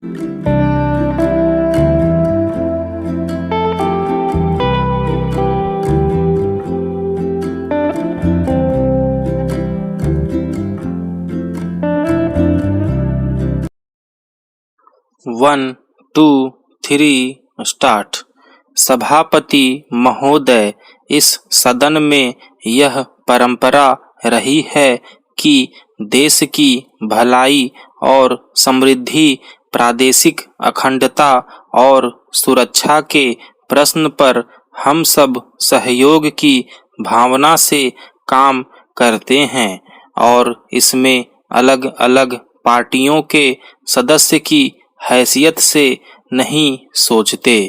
1, 2, 3 start. सभापति महोदय, इस सदन में यह परंपरा रही है कि देश की भलाई और समृद्धि, प्रादेशिक अखंडता और सुरक्षा के प्रश्न पर हम सब सहयोग की भावना से काम करते हैं और इसमें अलग अलग पार्टियों के सदस्य की हैसियत से नहीं सोचते।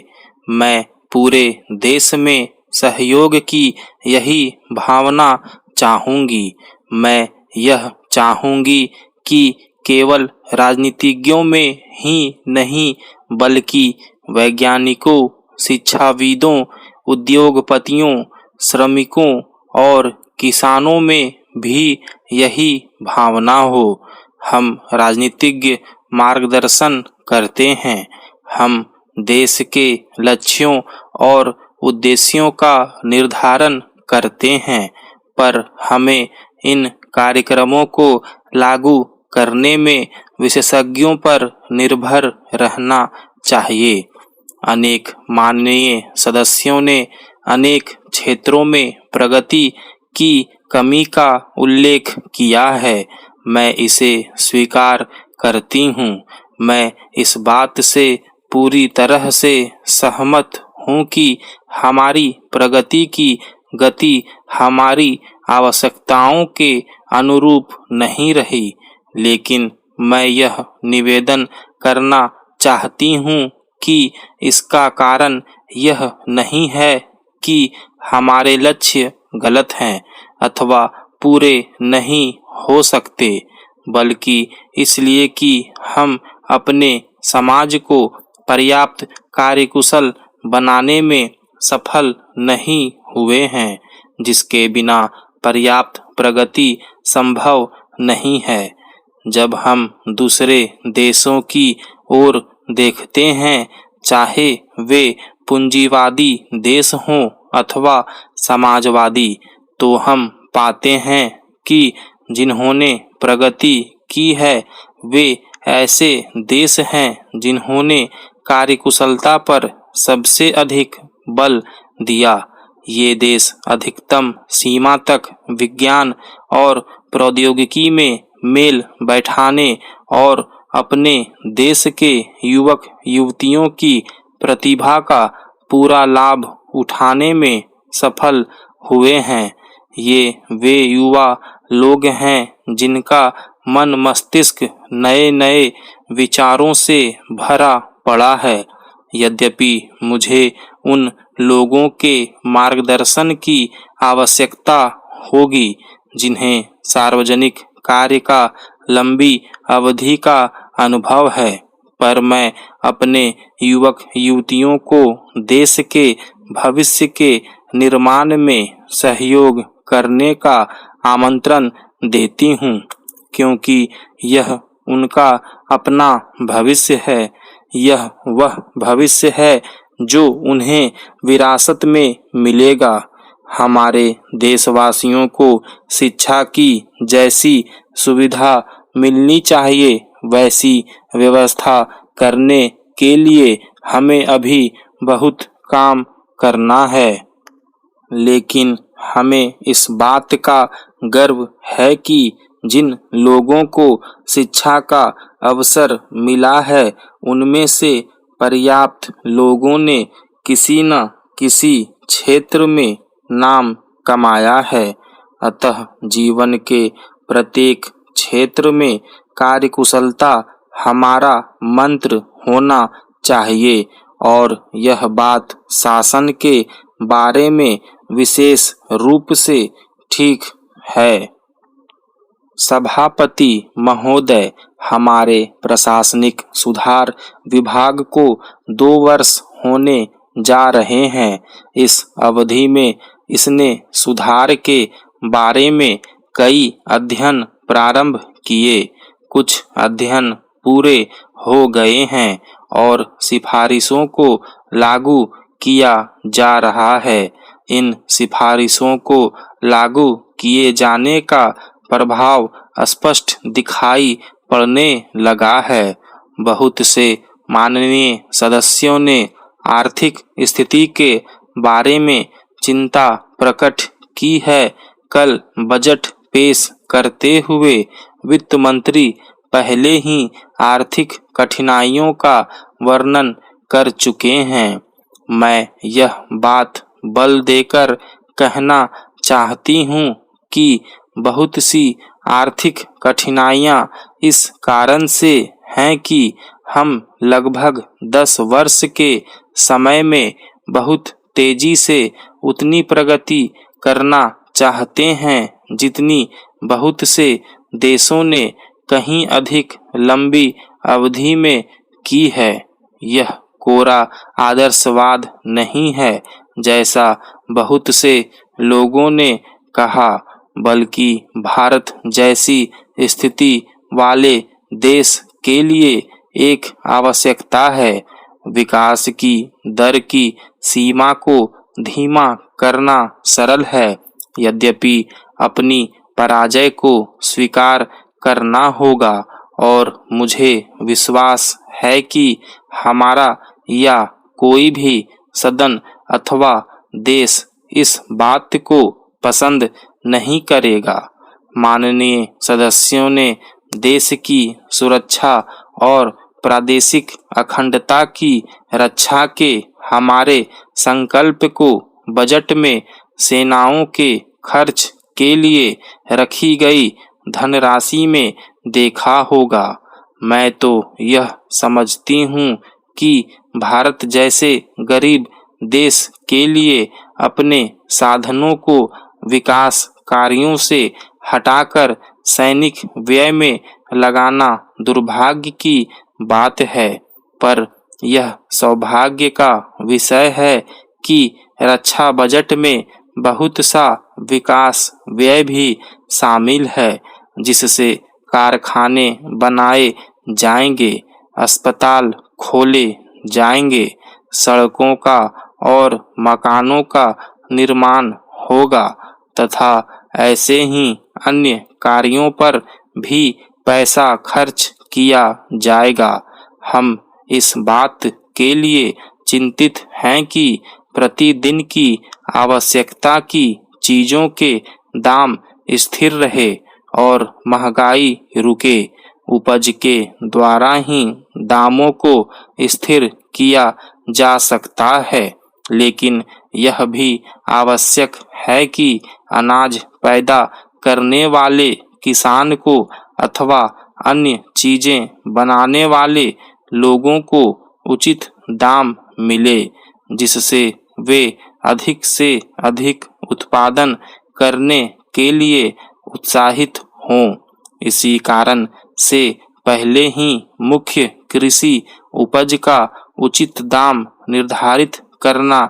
मैं पूरे देश में सहयोग की यही भावना चाहूंगी। मैं यह चाहूंगी कि केवल राजनीतिज्ञों में ही नहीं बल्कि वैज्ञानिकों, शिक्षाविदों, उद्योगपतियों, श्रमिकों और किसानों में भी यही भावना हो। हम राजनीतिज्ञ मार्गदर्शन करते हैं, हम देश के लक्ष्यों और उद्देश्यों का निर्धारण करते हैं, पर हमें इन कार्यक्रमों को लागू करने में विशेषज्ञों पर निर्भर रहना चाहिए। अनेक माननीय सदस्यों ने अनेक क्षेत्रों में प्रगति की कमी का उल्लेख किया है। मैं इसे स्वीकार करती हूँ। मैं इस बात से पूरी तरह से सहमत हूँ कि हमारी प्रगति की गति हमारी आवश्यकताओं के अनुरूप नहीं रही, लेकिन मैं यह निवेदन करना चाहती हूँ कि इसका कारण यह नहीं है कि हमारे लक्ष्य गलत हैं अथवा पूरे नहीं हो सकते, बल्कि इसलिए कि हम अपने समाज को पर्याप्त कार्यकुशल बनाने में सफल नहीं हुए हैं, जिसके बिना पर्याप्त प्रगति संभव नहीं है। जब हम दूसरे देशों की ओर देखते हैं, चाहे वे पूंजीवादी देश हों अथवा समाजवादी, तो हम पाते हैं कि जिन्होंने प्रगति की है वे ऐसे देश हैं जिन्होंने कार्यकुशलता पर सबसे अधिक बल दिया। ये देश अधिकतम सीमा तक विज्ञान और प्रौद्योगिकी में मेल बैठाने और अपने देश के युवक युवतियों की प्रतिभा का पूरा लाभ उठाने में सफल हुए हैं। ये वे युवा लोग हैं जिनका मन मस्तिष्क नए नए विचारों से भरा पड़ा है। यद्यपि मुझे उन लोगों के मार्गदर्शन की आवश्यकता होगी जिन्हें सार्वजनिक कार्य का लंबी अवधि का अनुभव है, पर मैं अपने युवक युवतियों को देश के भविष्य के निर्माण में सहयोग करने का आमंत्रण देती हूँ, क्योंकि यह उनका अपना भविष्य है। यह वह भविष्य है जो उन्हें विरासत में मिलेगा। हमारे देशवासियों को शिक्षा की जैसी सुविधा मिलनी चाहिए, वैसी व्यवस्था करने के लिए हमें अभी बहुत काम करना है। लेकिन हमें इस बात का गर्व है कि जिन लोगों को शिक्षा का अवसर मिला है, उनमें से पर्याप्त लोगों ने किसी न किसी क्षेत्र में नाम कमाया है। अतः जीवन के प्रत्येक क्षेत्र में कार्यकुशलता हमारा मंत्र होना चाहिए और यह बात शासन के बारे में विशेष रूप से ठीक है। सभापति महोदय, हमारे प्रशासनिक सुधार विभाग को 2 वर्ष होने जा रहे हैं। इस अवधि में इसने सुधार के बारे में कई अध्ययन प्रारंभ किए। कुछ अध्ययन पूरे हो गए हैं और सिफारिशों को लागू किया जा रहा है। इन सिफारिशों को लागू किए जाने का प्रभाव स्पष्ट दिखाई पड़ने लगा है। बहुत से माननीय सदस्यों ने आर्थिक स्थिति के बारे में चिंता प्रकट की है। कल बजट पेश करते हुए वित्त मंत्री पहले ही आर्थिक कठिनाइयों का वर्णन कर चुके हैं। मैं यह बात बल देकर कहना चाहती हूँ कि बहुत सी आर्थिक कठिनाइयाँ इस कारण से हैं कि हम लगभग 10 वर्ष के समय में बहुत तेजी से उतनी प्रगति करना चाहते हैं जितनी बहुत से देशों ने कहीं अधिक लंबी अवधि में की है। यह कोरा आदर्शवाद नहीं है जैसा बहुत से लोगों ने कहा, बल्कि भारत जैसी स्थिति वाले देश के लिए एक आवश्यकता है। विकास की दर की सीमा को धीमा करना सरल है, यद्यपि अपनी पराजय को स्वीकार करना होगा और मुझे विश्वास है कि हमारा या कोई भी सदन अथवा देश इस बात को पसंद नहीं करेगा। माननीय सदस्यों ने देश की सुरक्षा और प्रादेशिक अखंडता की रक्षा के हमारे संकल्प को बजट में सेनाओं के खर्च के लिए रखी गई धनराशि में देखा होगा। मैं तो यह समझती हूँ कि भारत जैसे गरीब देश के लिए अपने साधनों को विकास कार्यों से हटाकर सैनिक व्यय में लगाना दुर्भाग्य की बात है, पर यह सौभाग्य का विषय है कि रक्षा बजट में बहुत सा विकास व्यय भी शामिल है, जिससे कारखाने बनाए जाएंगे, अस्पताल खोले जाएंगे, सड़कों का और मकानों का निर्माण होगा तथा ऐसे ही अन्य कार्यों पर भी पैसा खर्च किया जाएगा। हम इस बात के लिए चिंतित हैं कि प्रतिदिन की आवश्यकता की चीजों के दाम स्थिर रहे और महंगाई रुके। उपज के द्वारा ही दामों को स्थिर किया जा सकता है, लेकिन यह भी आवश्यक है कि अनाज पैदा करने वाले किसान को अथवा अन्य चीजें बनाने वाले लोगों को उचित दाम मिले, जिससे वे अधिक से अधिक उत्पादन करने के लिए उत्साहित हों। इसी कारण से पहले ही मुख्य कृषि उपज का उचित दाम निर्धारित करना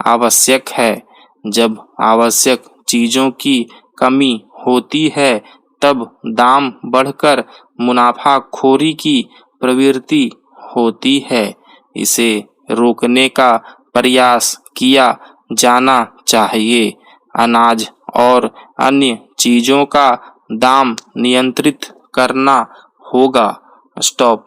आवश्यक है। जब आवश्यक चीजों की कमी होती है तब दाम बढ़कर मुनाफाखोरी की प्रवृत्ति होती है। इसे रोकने का प्रयास किया जाना चाहिए। अनाज और अन्य चीजों का दाम नियंत्रित करना होगा। स्टॉप।